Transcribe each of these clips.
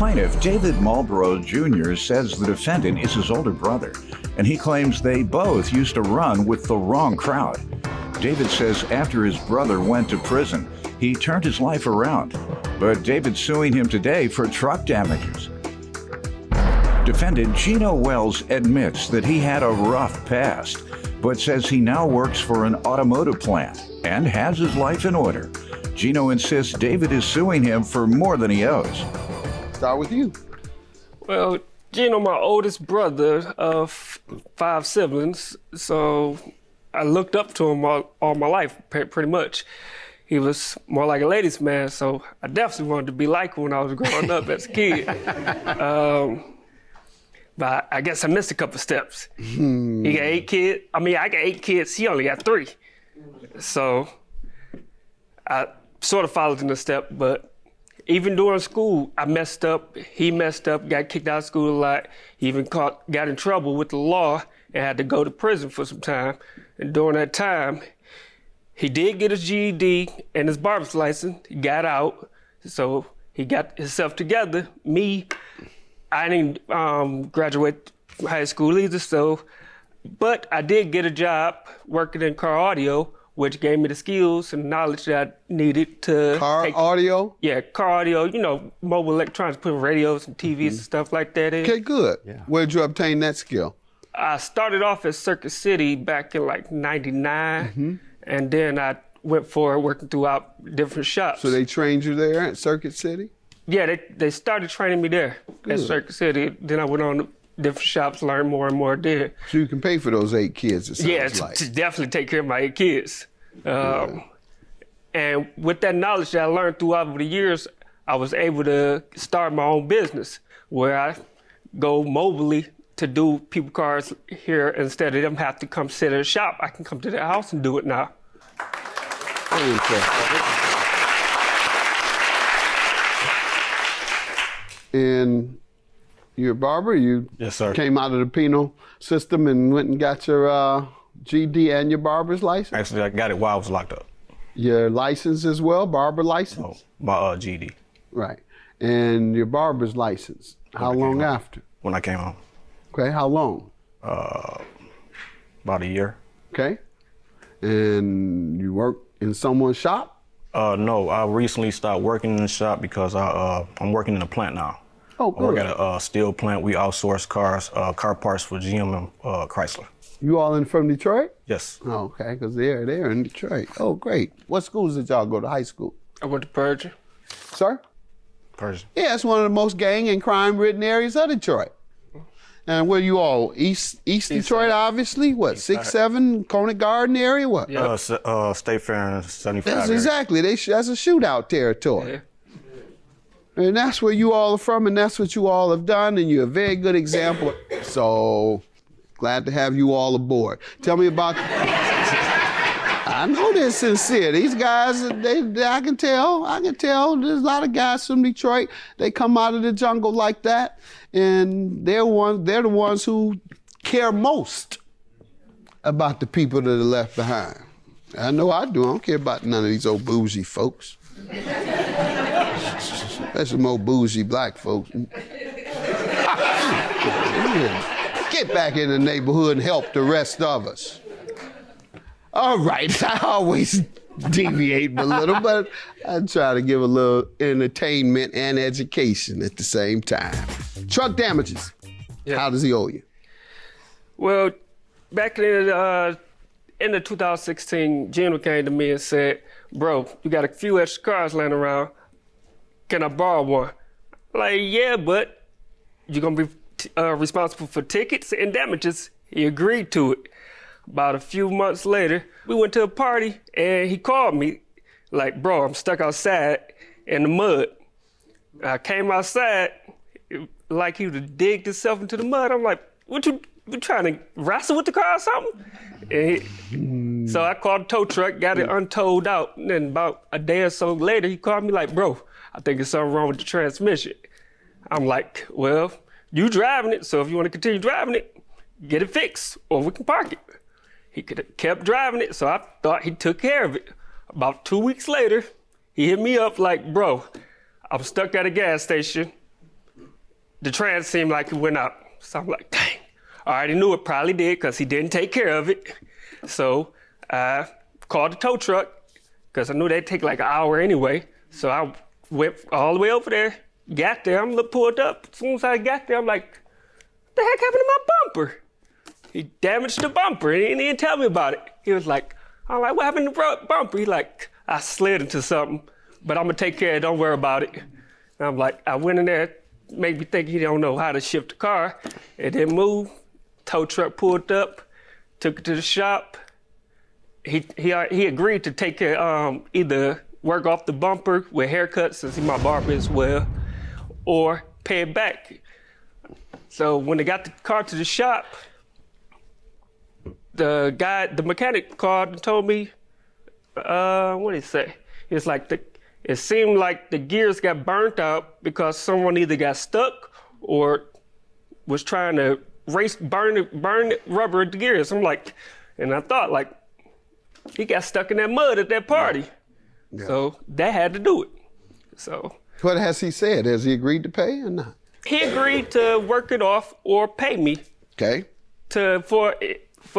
plaintiff, David Marlborough Jr., says the defendant is his older brother, and he claims they both used to run with the wrong crowd. David says after his brother went to prison, he turned his life around. But David's suing him today for truck damages. Defendant Gino Wells admits that he had a rough past, but says he now works for an automotive plant and has his life in order. Gino insists David is suing him for more than he owes. Start with you. Well, Gino, my oldest brother of 5 siblings, so I looked up to him all my life, pretty much. He was more like a ladies' man, so I definitely wanted to be like him when I was growing up as a kid. But I guess I missed a couple steps. He got 8 kids. I got 8 kids. He only got 3. So I sort of followed in the step, but even during school, I messed up. He messed up, got kicked out of school a lot. He even got in trouble with the law and had to go to prison for some time. And during that time, he did get his GED and his barber's license. He got out, so he got himself together. Me, I didn't graduate from high school either, but I did get a job working in car audio, which gave me the skills and knowledge that I needed to audio? Yeah, car audio, mobile electronics, putting radios and TVs and stuff like that in. Okay, good. Yeah. Where did you obtain that skill? I started off at Circuit City back in like 99, and then I went for working throughout different shops. So they trained you there at Circuit City? Yeah, they started training me there at Circuit City. Then I went on to different shops, learned more and more there. So you can pay for those 8 kids, it sounds like. To definitely take care of my 8 kids. And with that knowledge that I learned throughout the years, I was able to start my own business where I go mobily to do people cars here instead of them have to come sit at a shop. I can come to their house and do it now. And you're a barber? Yes, sir. Came out of the penal system and went and got your GD and your barber's license? Actually, I got it while I was locked up. Your license as well, barber license? Oh, my GD. Right. And your barber's license, how long after? When I came home. Okay, how long? About a year. Okay. And you work in someone's shop? No, I recently started working in the shop because I'm working in a plant now. Oh, good. I work at a steel plant. We outsource car parts for GM and Chrysler. You all in from Detroit? Yes. Oh, okay, because they're in Detroit. Oh, great. What schools did y'all go to high school? I went to Persian. Sir? Persian. Yeah, it's one of the most gang and crime-ridden areas of Detroit. And where you all? East Detroit, obviously? What, 6, 7, Conant Garden area? What? Yeah. State Fair and 75 That's area. exactly. That's a shootout territory. Yeah. And that's where you all are from, and that's what you all have done, and you're a very good example. So, glad to have you all aboard. Tell me about... I know they're sincere. These guys, I can tell. There's a lot of guys from Detroit. They come out of the jungle like that, and they're the ones who care most about the people that are left behind. I know I do. I don't care about none of these old bougie folks. That's some old bougie black folks. Get back in the neighborhood and help the rest of us. All right, I always deviate a little, but I try to give a little entertainment and education at the same time. Truck damages. Yeah. How does he owe you? Well, back in the 2016, Gino came to me and said, bro, you got a few extra cars laying around. Can I borrow one? Like, yeah, but you're gonna be responsible for tickets and damages. He agreed to it. About a few months later, we went to a party and he called me like, bro, I'm stuck outside in the mud. I came outside like he would have digged himself into the mud. I'm like, what you trying to wrestle with the car or something? And so I called the tow truck, got it untowed out. And then about a day or so later, he called me like, bro, I think there's something wrong with the transmission. I'm like, well, you driving it, so if you want to continue driving it, get it fixed or we can park it. He could have kept driving it, so I thought he took care of it. About 2 weeks later, he hit me up like, bro, I'm stuck at a gas station. the trans seemed like it went up. So I'm like, dang. I already knew it probably did because he didn't take care of it. So I called the tow truck because I knew they'd take like an hour anyway. So I went all the way over there, got there, I'm pulled up. As soon as I got there, I'm like, what the heck happened to my bumper? He damaged the bumper and he didn't tell me about it. He was like, I'm like, what happened to the bumper? He's like, I slid into something, but I'm gonna take care of it, don't worry about it. And I'm like, I went in there, made me think he don't know how to shift the car. It didn't move. Tow truck pulled up, took it to the shop. He agreed to take care, either work off the bumper with haircuts, since he's my barber as well, or pay it back. So when they got the car to the shop, the mechanic called and told me, what did he say? It's like it seemed like the gears got burnt out because someone either got stuck or was trying to burn rubber at the gears. I'm like, and I thought like, he got stuck in that mud at that party. Yeah. So that had to do it. So. What has he said? Has he agreed to pay or not? He agreed to work it off or pay me. Okay. For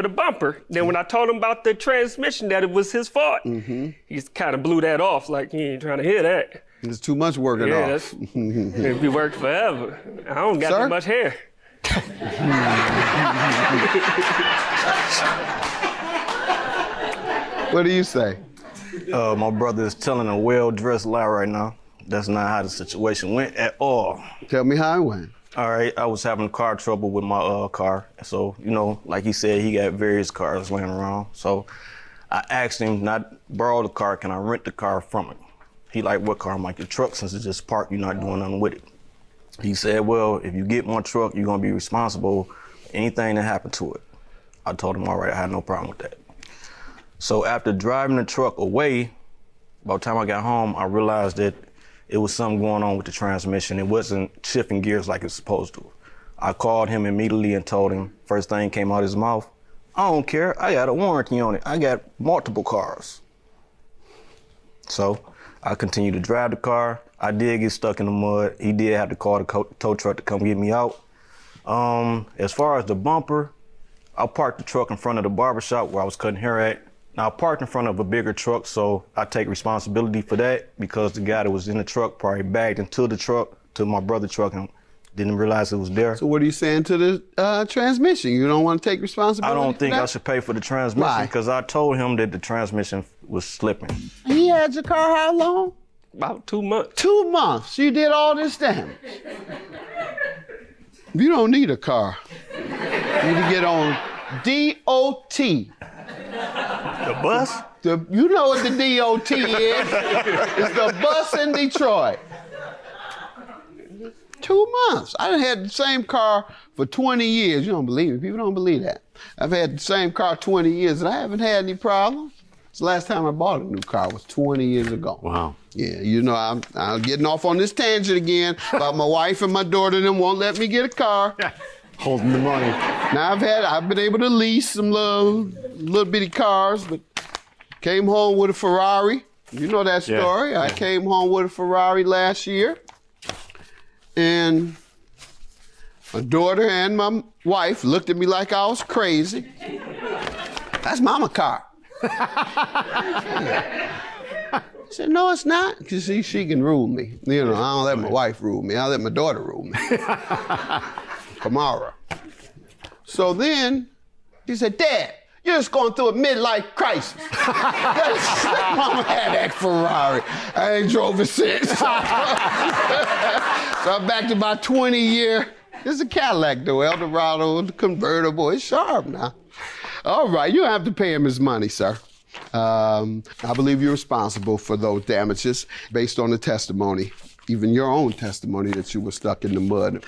the bumper. Then when I told him about the transmission, that it was his fault, he kind of blew that off, like he ain't trying to hear that. There's too much working off. It'd be worked forever. I don't got that much hair. What do you say? My brother is telling a well-dressed lie right now. That's not how the situation went at all. Tell me how it went. All right, I was having car trouble with my car. So, you know, like he said, he got various cars laying around. So I asked him not borrow the car, can I rent the car from him? He like, what car? I'm like, the truck, since it's just parked, you're not doing nothing with it. He said, well, if you get my truck, you're gonna be responsible for anything that happened to it. I told him, all right, I had no problem with that. So after driving the truck away, by the time I got home, I realized that it was something going on with the transmission. It wasn't shifting gears like it's supposed to. I called him immediately and told him, first thing came out of his mouth, I don't care, I got a warranty on it. I got multiple cars. So I continued to drive the car. I did get stuck in the mud. He did have to call the tow truck to come get me out. As far as the bumper, I parked the truck in front of the barbershop where I was cutting hair at. Now, I parked in front of a bigger truck, so I take responsibility for that because the guy that was in the truck probably bagged into the truck, to my brother's truck, and didn't realize it was there. So what are you saying to the transmission? You don't want to take responsibility? I don't think I should pay for the transmission because I told him that the transmission was slipping. He had your car how long? About 2 months. 2 months. You did all this damage. You don't need a car. You need to get on DOT. The bus? You know what the DOT is. It's the bus in Detroit. 2 months. I done had the same car for 20 years. You don't believe me. People don't believe that. I've had the same car 20 years and I haven't had any problems. The last time I bought a new car was 20 years ago. Wow. Yeah, you know, I'm getting off on this tangent again about my wife and my daughter and them won't let me get a car. Holding the money. Now I've been able to lease some little bitty cars, but came home with a Ferrari. You know that story. Yeah. I came home with a Ferrari last year. And my daughter and my wife looked at me like I was crazy. That's mama car. I said, no, it's not. Because she can rule me. You know, I don't let my wife rule me. I let my daughter rule me. Kamara. So then she said, Dad, you're just going through a midlife crisis. Mama had that Ferrari. I ain't drove it since. So I'm back to my 20-year. This is a Cadillac though, Eldorado, the convertible. It's sharp now. All right, you don't have to pay him his money, sir. I believe you're responsible for those damages based on the testimony, even your own testimony that you were stuck in the mud.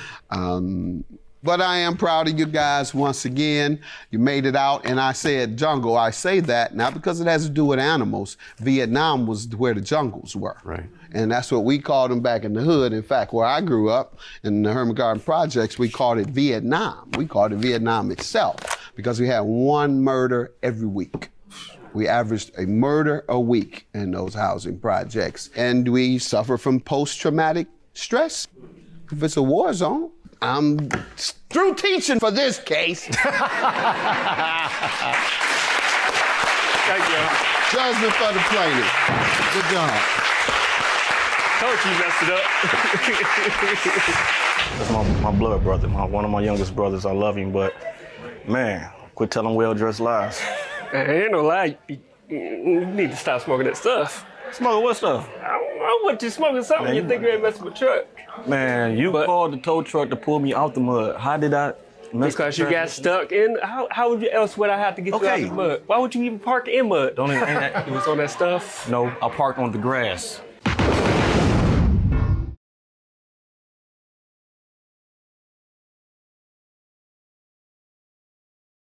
But I am proud of you guys once again. You made it out, and I said jungle. I say that not because it has to do with animals. Vietnam was where the jungles were. Right. And that's what we called them back in the hood. In fact, where I grew up in the Herman Garden Projects, we called it Vietnam. We called it Vietnam itself because we had one murder every week. We averaged a murder a week in those housing projects. And we suffer from post-traumatic stress. If it's a war zone, I'm through teaching for this case. Thank you. Judgment for the plaintiff. Good job. Told you messed it up. That's my blood brother, one of my youngest brothers. I love him, but man, quit telling well-dressed lies. Ain't no lie. You need to stop smoking that stuff. Smoking what stuff? I don't know what you smoking something. Man, you think you ain't messing with truck. Man, you called the tow truck to pull me out the mud. How did I mess Because the you got stuck in. How would you else would I have to get you out Okay. the mud? Why would you even park in mud? Don't even, It was on that stuff. No, I parked on the grass.